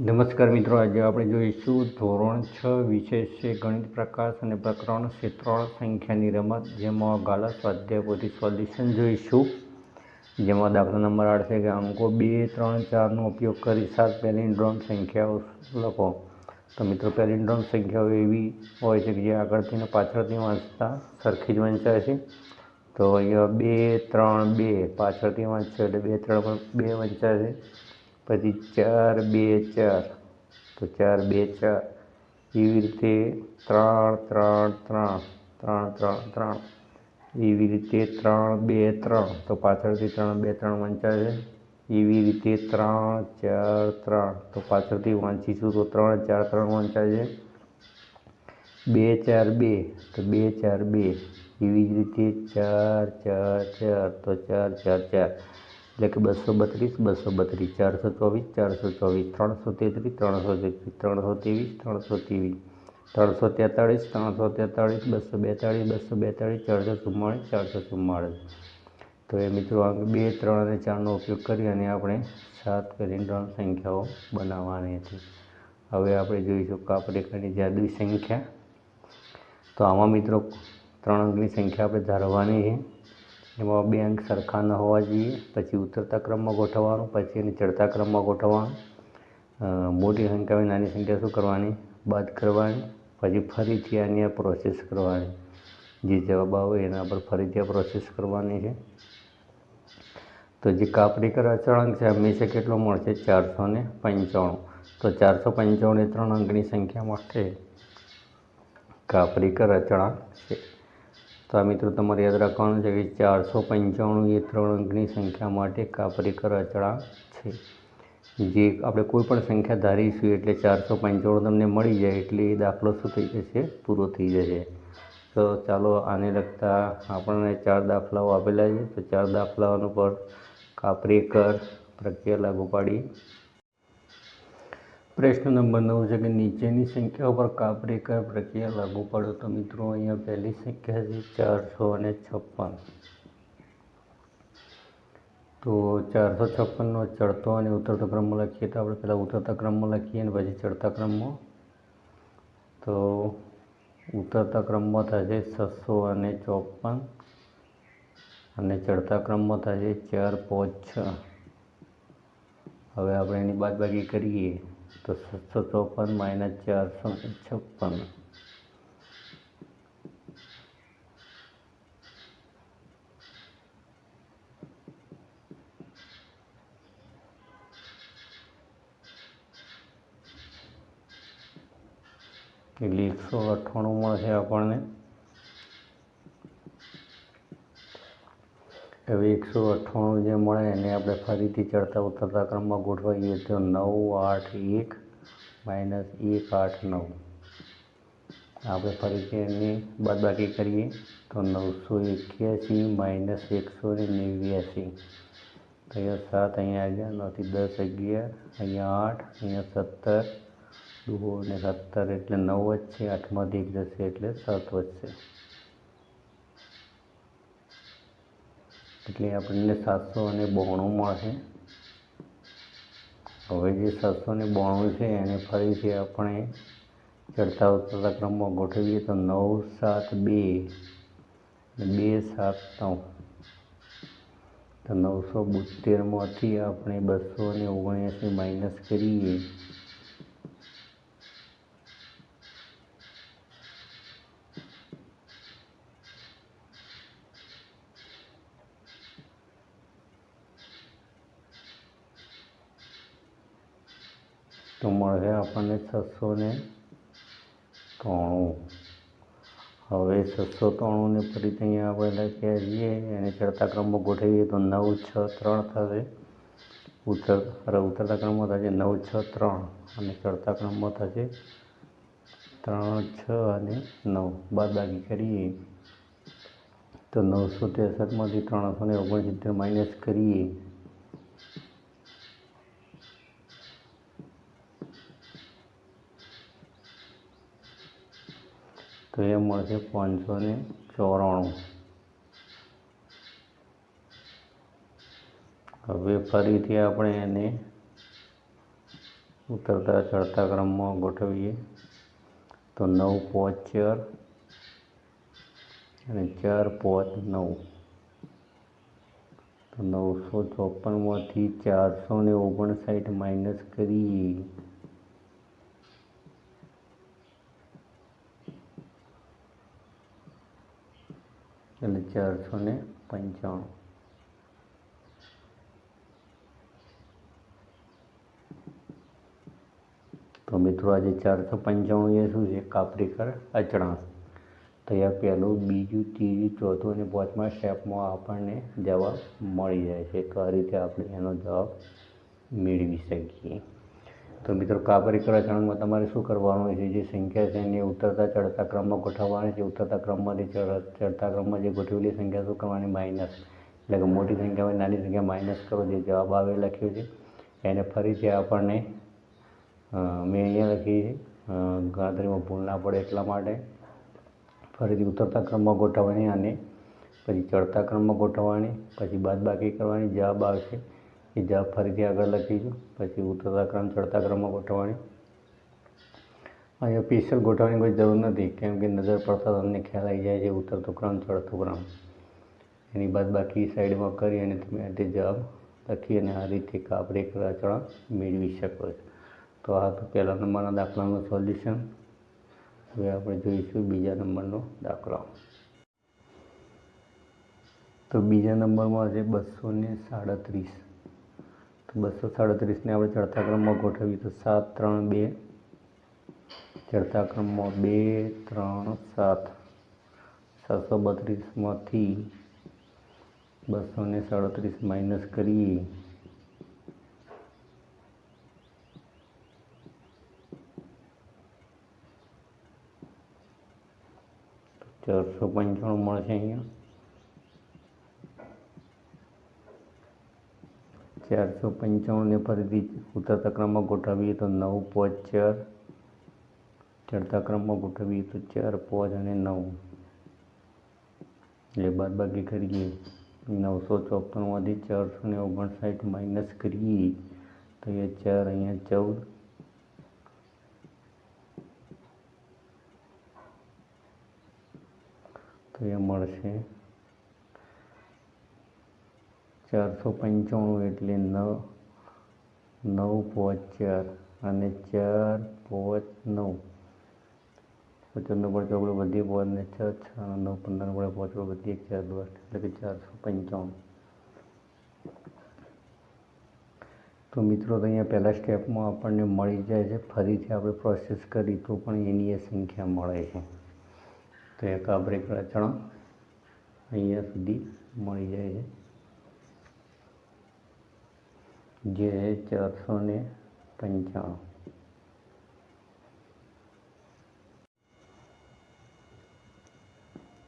નમસ્કાર મિત્રો, આજે આપણે જોઈશું ધોરણ 6 વિષય છે ગણિત પ્રકાશ અને પ્રકરણ ક્ષેત્રફળ સંખ્યાની રમત, જેમાં ગાલા સ્વાધ્યાય પોથી સોલ્યુશન જોઈશું, જેમાં દાખલા નંબર 8 છે કે અંકો 2, 3, 4નો ઉપયોગ કરી 7 પેલિન્ડ્રોમ સંખ્યાઓ લખો. તો મિત્રો, પેલિન્ડ્રોમ સંખ્યાઓ એવી હોય છે કે જે આગળથી અને પાછળથી વાંચતા સરખી જ વંચાય છે. તો અહીંયા 2, 3, 2 પાછળથી વાંચશે એટલે 2, 3 પર 2 વંચાય છે. પછી 4, 2, 4 તો 4, 2, 4 એવી રીતે 3, 3, 3 3, 3, 3 એવી રીતે 3, 2, 3 તો પાછળથી 3, 2, 3 વંચાય છે. એવી રીતે 3, 4, 3 તો પાછળથી વાંચીશું તો 3, 4, 3 વંચાય છે. 2, 4, 2 તો 2, 4, 2 એવી જ રીતે 4, 4, 4 તો 4, 4, 4 એટલે કે 232, 232 424, 424 333, 333 323, 323 343, 343 242, 242 444, 444. તો એ મિત્રો, અંક 2, 3 અને 4નો ઉપયોગ કરી અને આપણે 7 પેલિન્ડ્રોમ સંખ્યાઓ બનાવવાની હતી. હવે આપણે જોઈશું કાપરેખાની જાદુઈ સંખ્યા. તો આમાં મિત્રો 3 અંકની સંખ્યા આપણે ધારવાની છે. એમાં 2 અંક સરખા ન હોવા જોઈએ. પછી ઉતરતા ક્રમમાં ગોઠવવાનું, પછી એને ચડતા ક્રમમાં ગોઠવવાનું. મોટી સંખ્યા નાની સંખ્યા શું કરવાની? બાદ કરવાની. પછી ફરીથી આની આ પ્રોસેસ કરવાની. જે જવાબ આવે એના પર ફરીથી આ પ્રોસેસ કરવાની છે. તો જે કાપરેખા અચળાંક છે હંમેશા કેટલો મળશે? 495. તો 495 એ 3 અંકની સંખ્યા માટે કાપરેખા અચળાંક છે. તો આ મિત્રો તમારે યાદ રાખવાનું છે કે 495 એ 3 અંકની સંખ્યા માટે કાપરેખા અચળાંક છે. જે આપણે કોઈ પણ સંખ્યા ધારીશું એટલે 495 તમને મળી જાય એટલે એ દાખલો શું થઈ જશે? પૂરો થઈ જશે. તો ચાલો આને લગતા આપણને 4 દાખલાઓ આપેલા છે. તો 4 દાખલાઓનો પર કાપરેખા પ્રક્રિયા લાગુ પાડીએ. પ્રશ્ન નંબર 9 છે કે નીચેની સંખ્યાઓ પર કાપરેખા પ્રક્રિયા લાગુ પાડો. તો મિત્રો, અહીંયા પહેલી સંખ્યા છે 456. તો 456નો ચડતો અને ઉતરતો ક્રમમાં લખીએ તો આપણે પહેલાં ઉતરતા ક્રમમાં લખીએ અને પછી ચડતા ક્રમમાં. તો ઉતરતા ક્રમમાં થશે 654 અને ચડતા ક્રમમાં થશે 4, 5, 6. હવે આપણે એની બાદબાકી કરીએ તો 654 - 456 એટલે 198 મળશે આપણને. હવે 198 જે મળે એને આપણે ફરીથી ચડતા ઉતરતા ક્રમમાં ગોઠવાઈએ તો 981 - 189. આપણે ફરીથી એની બાદબાકી કરીએ તો 981 - 189. તો અહીંયા 7 અહીંયા આવ્યા, 9 થી 10 11, અહીંયા 8, અહીંયા 17, 2 અને 17 એટલે 9 વધશે, 8માંથી 1 જશે એટલે 7 વધશે. એટલે આપણને 792 મળશે. હવે જે 792 છે એને ફરીથી આપણે ચડતા ઉતરતા ક્રમમાં ગોઠવીએ તો 9, 7, 2 અને 2, 7, 9. તો 972માંથી આપણે 279 માઇનસ કરીએ તો મળશે આપણને 693. હવે 693ને ફરીથી અહીંયા આપણે લખ્યા છીએ એને ચડતા ક્રમમાં ગોઠવીએ તો 963 થશે. ઉતરતા ક્રમમાં થશે 963 અને ચડતા ક્રમમાં થશે 3, 6 અને 9. બાદબાકી કરીએ તો 963માંથી 369 માઇનસ કરીએ તો એ મળશે 594. હવે ફરીથી આપણે એને ઉતરતા ચડતા ક્રમમાં ગોઠવીએ તો 9 5 4 અને 4 5 9, તો 954માંથી 459 માઇનસ કરીએ એટલે 495. તો મિત્રો આજે 495 એ શું છે? કાપરીકર અચળાંક. તો અહીંયા પહેલું, બીજું, ત્રીજું, ચોથું અને પાંચમા સ્ટેપમાં આપણને જવાબ મળી જાય છે. તો આ રીતે આપણે એનો જવાબ મેળવી શકીએ. તો મિત્રો કાપરીકર અચળાંકમાં તમારે શું કરવાનું છે? જે સંખ્યા છે એને ઉતરતા ચડતા ક્રમમાં ગોઠવવાની છે. ઉતરતા ક્રમમાંથી ચડતા ક્રમમાં જે ગોઠવેલી સંખ્યા શું કરવાની? માઇનસ. એટલે કે મોટી સંખ્યામાં નાની સંખ્યા માઇનસ કરો. જે જવાબ આવે લખ્યું છે એને ફરીથી આપણને મેં અહીંયા લખી છે, ગણતરીમાં ભૂલ ના પડે એટલા માટે. ફરીથી ઉતરતા ક્રમમાં ગોઠવવાની અને પછી ચડતા ક્રમમાં ગોઠવવાની, પછી બાદબાકી કરવાની, જવાબ આવશે એ જવાબ ફરીથી આગળ લખીશું. પછી ઉતરતા ક્રમ ચડતા ક્રમમાં ગોઠવવાની. અહીંયા સ્પેશિયલ ગોઠવવાની કોઈ જરૂર નથી, કેમ કે નજર પડતા તમને ખ્યાલ આવી જાય છે ઉતરતો ક્રમ ચડતો ક્રમ. એની બાદબાકી સાઈડમાં કરી અને તમે આ તે જવાબ લખી અને આ રીતે કાપરીકર અચળાંક મેળવી શકો છો. તો આ તો પહેલા નંબરના દાખલાનું સોલ્યુશન. હવે આપણે જોઈશું બીજા નંબરનો દાખલો. તો બીજા નંબરમાં છે 237. તો 237ને આપણે ચડતા ક્રમમાં ગોઠવીએ તો 7 3 2, ચડતા ક્રમમાં 2 3 7. 732માંથી 237 માઇનસ કરીએ 495 મળશે. અહીંયા 495ને ફરીથી ઉતરતા ક્રમમાં ગોઠવીએ તો 9 5 4, ચડતા ક્રમમાં ગોઠવીએ તો 4 5 અને 9. એટલે બાદબાકી કરીએ 954માંથી 459 માઇનસ કરીએ તો એ 4 અહીંયા 14. તો એ મળશે 495 એટલે 9 5 4 અને 4 5 9. 55 પર ચોકડો વધી 5 ને 6 6 9 15 પર ચોકડો વધી 1 4 10, એટલે કે 495. તો મિત્રો તો અહીંયા પહેલા સ્ટેપમાં આપણને મળી જાય છે. ફરીથી આપણે પ્રોસેસ કરી તો પણ એની એ સંખ્યા મળે છે. તો એ કાપરીકર અચળાંક અહીંયા સુધી મળી જાય છે, જે 495.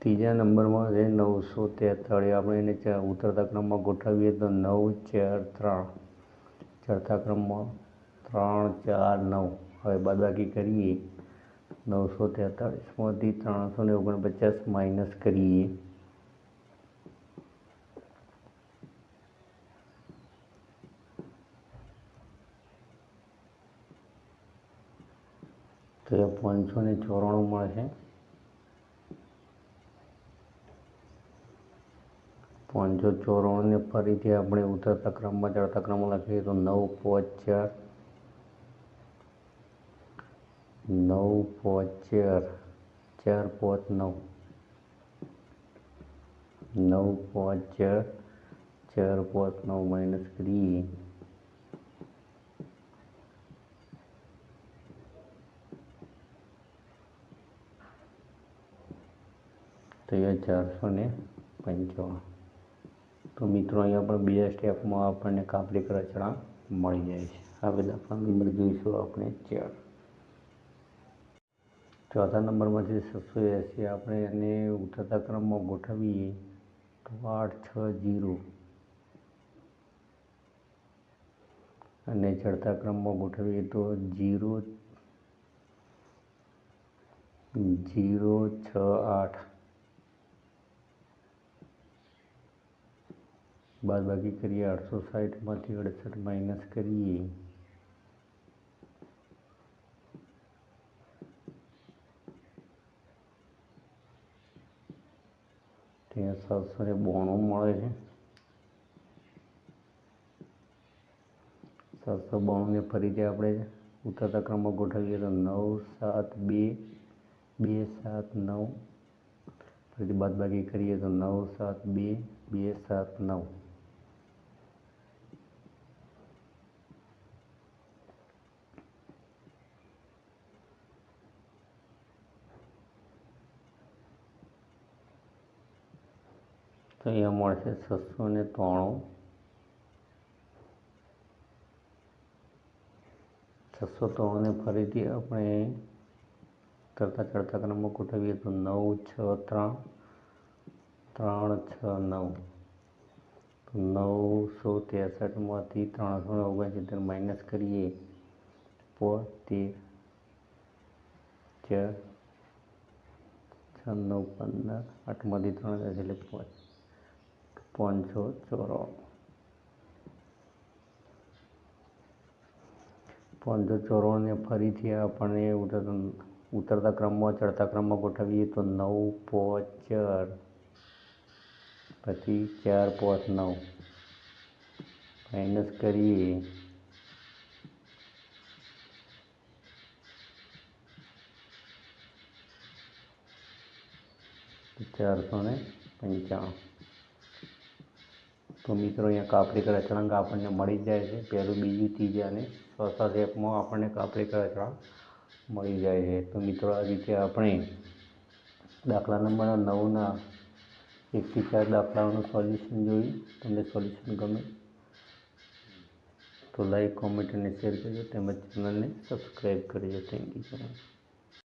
ત્રીજા નંબરમાં છે 943. આપણે એને ઉતરતા ક્રમમાં ગોઠવીએ તો 9 4 3, ચડતા ક્રમમાં 3 4 9. હવે બાદબાકી કરીએ 943માંથી 349 માઇનસ કરીએ તો એ 594 મળશે. 594ને ફરીથી આપણે ઉતરતા ક્રમમાં ચડતા ક્રમમાં લખીએ તો 9 5 4, 4 5 9. 9 5 4, 4 5 9 માઇનસ કરીએ તો એ 455. તો મિત્રો અહીંયા પણ બીજા સ્ટેપમાં આપણને કાપરીકર અચળાંક મળી જાય છે. હવે દાખલા નંબર જોઈશું આપણે 4. ચોથા નંબરમાં છે 680. આપણે એને ઉતરતા ક્રમમાં ગોઠવીએ તો 8 6 0, અને ચડતા ક્રમમાં ગોઠવીએ તો 0 0 6 8. બાદબાકી કરીએ 860માંથી 68 માઇનસ કરીએ ત્યાં 792 મળે છે. 792 ફરીથી આપણે ઉતરતા ક્રમમાં ગોઠવીએ તો 9 7 2 2 7 9. ફરીથી બાદબાકી કરીએ તો 9 7 2 2 7 9. તો અહીંયા મળશે 693. 693 ફરીથી આપણે કરતા ચડતા ક્રમમાં ગોઠવીએ તો 9 6 3 3 6 9. તો 963માંથી 369 માઇનસ કરીએ 13 4 6 9 15 8માંથી 3 જાય એટલે 594. 594 ફરીથી આપણને ઉતરતા ક્રમમાં ચડતા ક્રમમાં ગોઠવીએ તો 9 5 4 પછી 4 5 9 માઇનસ કરીએ 495. તો મિત્રો અહીંયા કાપરેકર અચળાંક આપણને મળી જાય છે. પહેલું બીજું ત્રીજા અને ચોથા સ્ટેપમાં આપણને કાપરેકર અચળાંક મળી જાય છે. તો મિત્રો આ રીતે આપણે દાખલા નંબર 9ના 1 થી 4 દાખલાઓનું સોલ્યુશન જોયું. તમને સોલ્યુશન ગમે તો લાઈક કોમેન્ટ અને શેર કરજો તેમજ ચેનલને સબસ્ક્રાઈબ કરજો. Thank you so much.